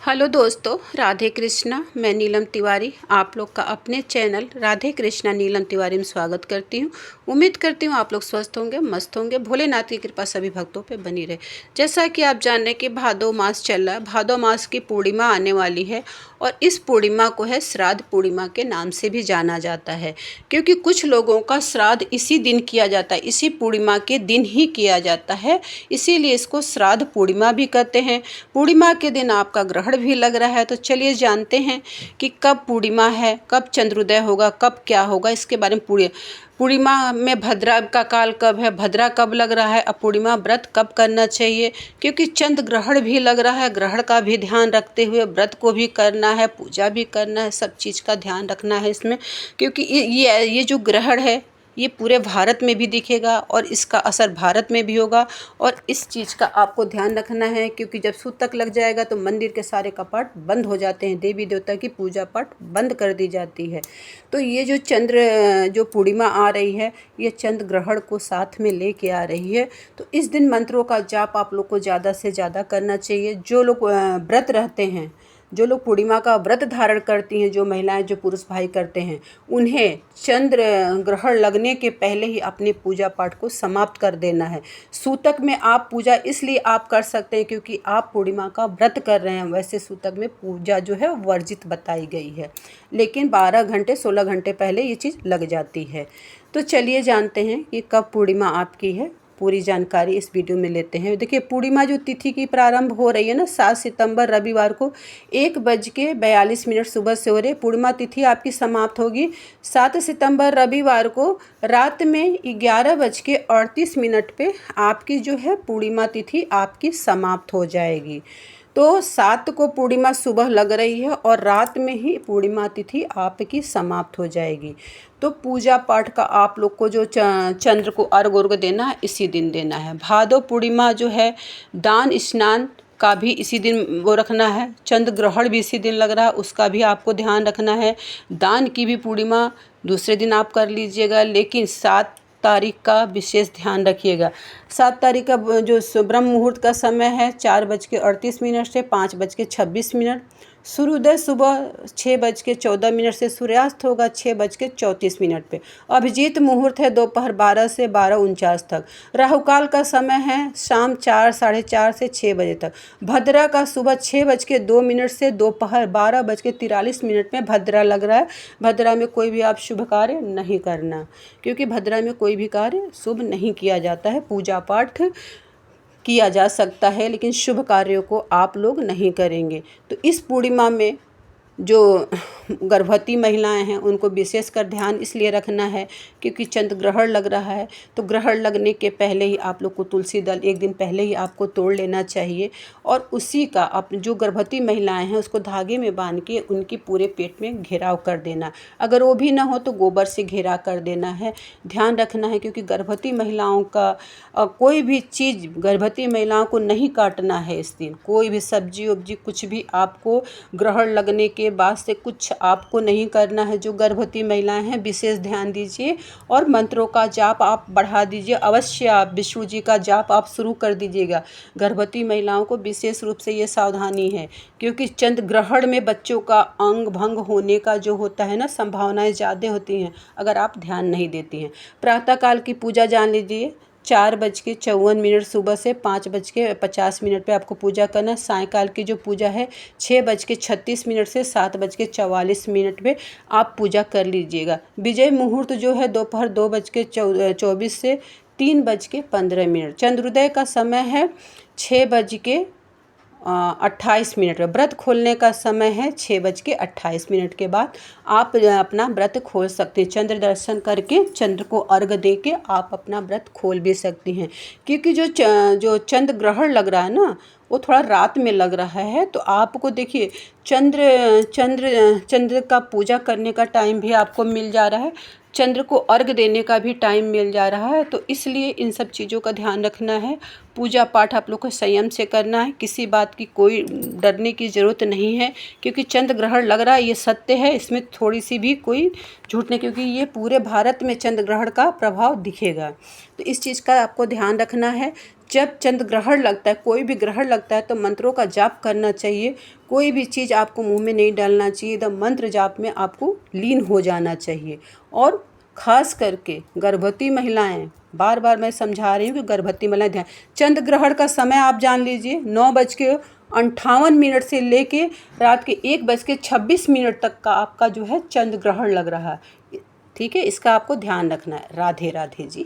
Hello दोस्तों, राधे कृष्णा। मैं नीलम तिवारी आप लोग का अपने चैनल राधे कृष्णा नीलम तिवारी में स्वागत करती हूँ। उम्मीद करती हूँ आप लोग स्वस्थ होंगे, मस्त होंगे। भोलेनाथ की कृपा सभी भक्तों पे बनी रहे। जैसा कि आप जान रहे हैं कि भादो मास चल रहा है, भादो मास की पूर्णिमा आने वाली है और इस पूर्णिमा को है श्राद्ध पूर्णिमा के नाम से भी जाना जाता है, क्योंकि कुछ लोगों का श्राद्ध इसी दिन किया जाता है, इसी पूर्णिमा के दिन ही किया जाता है, इसीलिए इसको श्राद्ध पूर्णिमा भी कहते हैं। पूर्णिमा के दिन आपका ग्रहण भी लग रहा है, तो चलिए जानते हैं कि कब पूर्णिमा है, कब चंद्रोदय होगा, कब क्या होगा, इसके बारे में पूर्णिमा में भद्रा का काल कब है, भद्रा कब लग रहा है, अब पूर्णिमा व्रत कब करना चाहिए, क्योंकि चंद्र ग्रहण भी लग रहा है। ग्रहण का भी ध्यान रखते हुए व्रत को भी करना है, पूजा भी करना है, सब चीज़ का ध्यान रखना है इसमें, क्योंकि ये जो ग्रहण है ये पूरे भारत में भी दिखेगा और इसका असर भारत में भी होगा। और इस चीज़ का आपको ध्यान रखना है, क्योंकि जब सूतक लग जाएगा तो मंदिर के सारे कपाट बंद हो जाते हैं, देवी देवता की पूजा पाठ बंद कर दी जाती है। तो ये जो पूर्णिमा आ रही है, ये चंद्र ग्रहण को साथ में लेके आ रही है। तो इस दिन मंत्रों का जाप आप लोग को ज़्यादा से ज़्यादा करना चाहिए। जो लोग व्रत रहते हैं, जो लोग पूर्णिमा का व्रत धारण करती हैं, जो महिलाएं, जो पुरुष भाई करते हैं, उन्हें चंद्र ग्रहण लगने के पहले ही अपने पूजा पाठ को समाप्त कर देना है। सूतक में आप पूजा इसलिए आप कर सकते हैं क्योंकि आप पूर्णिमा का व्रत कर रहे हैं, वैसे सूतक में पूजा जो है वर्जित बताई गई है, लेकिन 12 घंटे 16 घंटे पहले ये चीज़ लग जाती है। तो चलिए जानते हैं कि कब पूर्णिमा आपकी है, पूरी जानकारी इस वीडियो में लेते हैं। देखिए, पूर्णिमा जो तिथि की प्रारंभ हो रही है ना, 7 सितंबर रविवार को 1:42 सुबह से हो रही है। पूर्णिमा तिथि आपकी समाप्त होगी 7 सितंबर रविवार को रात में 11:38 पे आपकी जो है पूर्णिमा तिथि आपकी समाप्त हो जाएगी। तो 7 को पूर्णिमा सुबह लग रही है और रात में ही पूर्णिमा तिथि आपकी समाप्त हो जाएगी। तो पूजा पाठ का आप लोग को जो चंद्र को अर्घ उर्घ देना है, इसी दिन देना है। भादो पूर्णिमा जो है, दान स्नान का भी इसी दिन वो रखना है। चंद्र ग्रहण भी इसी दिन लग रहा है, उसका भी आपको ध्यान रखना है। दान की भी पूर्णिमा दूसरे दिन आप कर लीजिएगा, लेकिन 7 तारीख का विशेष ध्यान रखिएगा। 7 तारीख का जो ब्रह्म मुहूर्त का समय है 4:38 से 5:26। सूर्योदय सुबह 6:14 से, सूर्यास्त होगा 6:34 पे। अभिजीत मुहूर्त है दोपहर 12 से 12:49 तक। राहुकाल का समय है शाम 4 साढ़े 4 से 6 बजे तक। भद्रा का सुबह 6:02 से दोपहर 12:43 में भद्रा लग रहा है। भद्रा में कोई भी आप शुभ कार्य नहीं करना, क्योंकि भद्रा में कोई भी कार्य शुभ नहीं किया जाता है। पूजा पाठ किया जा सकता है, लेकिन शुभ कार्यों को आप लोग नहीं करेंगे। तो इस पूर्णिमा में जो गर्भवती महिलाएं हैं उनको विशेषकर ध्यान इसलिए रखना है क्योंकि चंद्र ग्रहण लग रहा है। तो ग्रहण लगने के पहले ही आप लोग को तुलसी दल एक दिन पहले ही आपको तोड़ लेना चाहिए और उसी का जो गर्भवती महिलाएं हैं उसको धागे में बांध के उनकी पूरे पेट में घेराव कर देना। अगर वो भी ना हो तो गोबर से घेरा कर देना है। ध्यान रखना है, क्योंकि गर्भवती महिलाओं का कोई भी चीज़ गर्भवती महिलाओं को नहीं काटना है इस दिन। कोई भी सब्जी उब्जी कुछ भी आपको ग्रहण लगने के बाद से कुछ आपको नहीं करना है। जो गर्भवती महिलाएं हैं विशेष ध्यान दीजिए और मंत्रों का जाप आप बढ़ा दीजिए। अवश्य आप विष्णु जी का जाप आप शुरू कर दीजिएगा। गर्भवती महिलाओं को विशेष रूप से ये सावधानी है, क्योंकि चंद्र ग्रहण में बच्चों का अंग भंग होने का जो होता है ना, संभावनाएं ज़्यादा होती हैं अगर आप ध्यान नहीं देती हैं। प्रातःकाल की पूजा जान लीजिए, 4:54 सुबह से 5:50 पे आपको पूजा करना। सायंकाल की जो पूजा है 6:36 से 7:44 पे आप पूजा कर लीजिएगा। विजय मुहूर्त जो है दोपहर 2:24 से 3:15। चंद्रोदय का समय है 6:28 पे। व्रत खोलने का समय है 6:28 के बाद आप अपना व्रत खोल सकते हैं। चंद्र दर्शन करके चंद्र को अर्घ दे के आप अपना व्रत खोल भी सकती हैं, क्योंकि जो चंद्र ग्रहण लग रहा है ना, वो थोड़ा रात में लग रहा है। तो आपको देखिए चंद्र का पूजा करने का टाइम भी आपको मिल जा रहा है, चंद्र को अर्घ देने का भी टाइम मिल जा रहा है। तो इसलिए इन सब चीज़ों का ध्यान रखना है। पूजा पाठ आप लोग को संयम से करना है, किसी बात की कोई डरने की ज़रूरत नहीं है, क्योंकि चंद्र ग्रहण लग रहा है, ये सत्य है, इसमें थोड़ी सी भी कोई झूठ नहीं, क्योंकि ये पूरे भारत में चंद्र ग्रहण का प्रभाव दिखेगा। तो इस चीज़ का आपको ध्यान रखना है। जब चंद्र ग्रहण लगता है, कोई भी ग्रहण लगता है तो मंत्रों का जाप करना चाहिए। कोई भी चीज़ आपको मुंह में नहीं डालना चाहिए, एकदम मंत्र जाप में आपको लीन हो जाना चाहिए। और ख़ास करके गर्भवती महिलाएं, बार बार मैं समझा रही हूँ कि गर्भवती महिलाएं ध्यान, चंद्र ग्रहण का समय आप जान लीजिए 9:58 से लेके रात के 1:26 तक का आपका जो है चंद्र ग्रहण लग रहा है। ठीक है, इसका आपको ध्यान रखना है। राधे राधे जी।